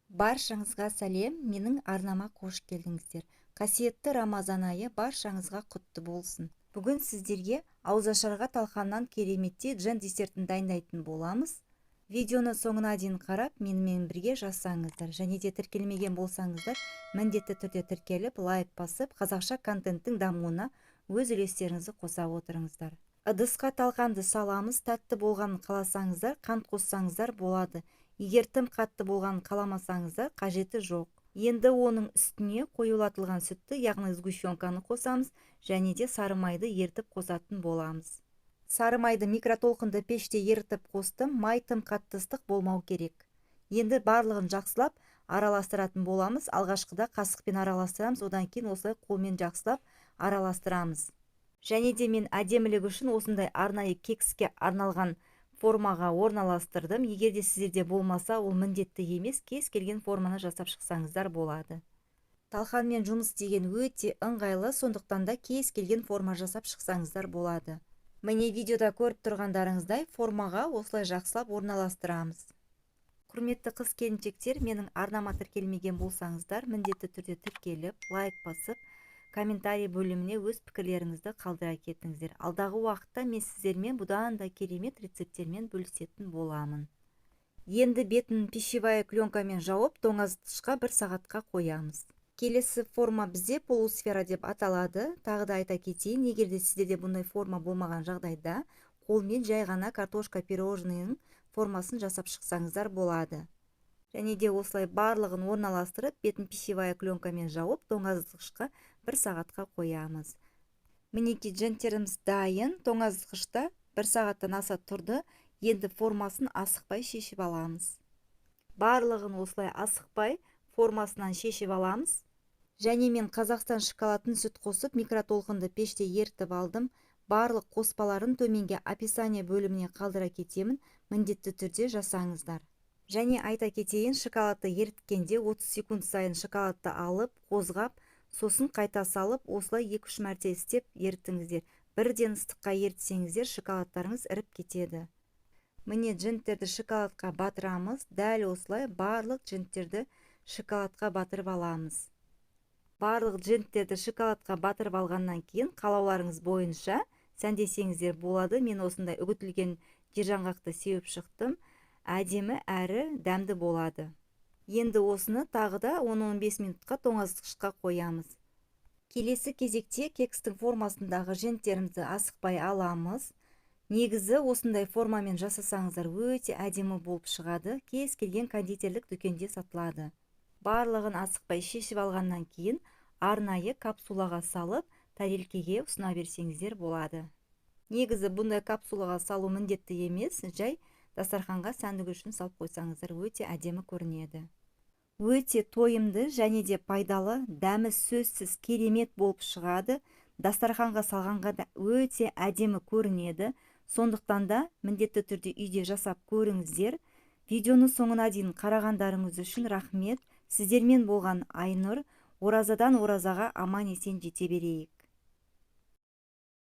Баршаңызға сәлем, менің арнама қош келдіңіздер. Қасиетті Рамазан айы баршаңызға құтты болсын. Бүгін сіздерге ауызашарға талқаннан кереметте джен десертін дайындайтын боламыз. Видеоны соңына дейін қарап, менімен бірге жасаңыздар. Және де тіркелмеген болсаңыздар, міндетті түрде тіркеліп, лайк басып, қазақша контенттің дамуына өз үлестеріңізді қоса отырыңыздар. Ыдысқа талқанды саламыз, тәтті болғанын қаласаңыздар, қант қоссаңыздар болады. Егер тым қатты болғанын қаламасаңыздар, қажеті жоқ. Енді оның үстіне қоюлатылған сүтті, яғни сгущенканы қосамыз, және де сары майды ертіп қосатын боламыз. Сары майды микротолқынды пеште ерітіп қостым, май тым қатты ыстық болмау керек. Енді барлығын жақсылап араластыратын боламыз. Алғашқыда қасықпен араластырамыз, одан кейін осылай қолмен жақсылап араластырамыз. Және де мен әдемілік үшін осындай арнайы кекске арналған формаға орналастырдым. Егер де сіздерде болмаса, ол міндетті емес, кез келген форманы жасап шықсаңыздар болады. Талқанмен жұмыс деген өте ыңғайлы, сондықтан да кез келген форма жасап шықсаңыздар болады. Міне видеода көріп тұрғандарыңыздай формаға осылай жақсылап орналастырамыз. Құрметті қыз келіншектер, менің арнама тіркелмеген болсаңыздар, міндетті түрде тіркеліп, лайк басып, комментарий бөліміне өз пікірлеріңізді қалдыра кетіңіздер. Алдағы уақытта мен сіздермен бұдан да керемет рецепттермен бөлісетін боламын. Енді бетін пищевая пленкамен жауып, тоңазытқышқа 1 сағатқа қоямыз. Келесі форма бізде полусфера деп аталады. Тағы да айта кетейін, егер де сіздерде бұндай форма болмаған жағдайда, қолмен жай ғана картошка пирожныйның формасын жасап шықсаңыздар болады. Және де осылай барлығын орналастырып, бетін пищевая пленкамен жауып, тоңазытқышқа 1 сағатқа қоямыз. Мінекей дженттеріміз дайын, тоңазытқышта 1 сағаттан аса тұрды. Енді формасын асықпай шешіп аламыз. Барлығын осылай асықпай формасынан шешіп аламыз. Және мен Қазақстан шоколадын сүт қосып, микротолқынды пеште ерітіп алдым. Барлық қоспаларын төменге описание бөліміне қалдыра кетемін. Міндетті түрде жасаңыздар. Және айта кетейін, шоколадты еріткенде 30 секунд сайын шоколадты алып, қозғап, сосын қайта салып, осылай 2-3 мәрте істеп ерітіңіздер. Бірден ыстыққа ерітсеңіздер, шоколадтарыңыз іріп кетеді. Міне дженттерді шоколадқа батырамыз. Дәл осылай барлық дженттерді шоколадқа батырып аламыз. Барлық дженттерді шоколадқа батырып алғаннан кейін қалауларыңыз бойынша сәндесеңіздер болады. Мен осындай үгітілген жержаңғақты сеуіп шықтым. Әдемі әрі дәмді болады. Енді осыны тағы да 10-15 минутқа тоңазытқышқа қоямыз. Келесі кезекте кекстің формасындағы женттерімізді асықпай аламыз. Негізі осындай формамен жасасаңыздар өте әдемі болып шығады. Кез келген кондитерлік дүкенде сатылады. Барлығын асықпай шешіп алғаннан кейін арнайы капсулаға салып, тарелкеге ұсына берсеңіздер болады. Негізі бұндай капсулаға салу міндетті емес, жай дастарханға сәндік үшін салып қойсаңыздар өте әдемі көрінеді. Өте тойымды және де пайдалы, дәмі сөзсіз керемет болып шығады. Дастарханға салғанға да өте әдемі көрінеді. Сондықтан да міндетті түрде үйде жасап көріңіздер. Видеоны соңына дейін қарағандарыңыз үшін рахмет. Сіздермен болған Айнұр. Оразадан оразаға аман есен жете берейік.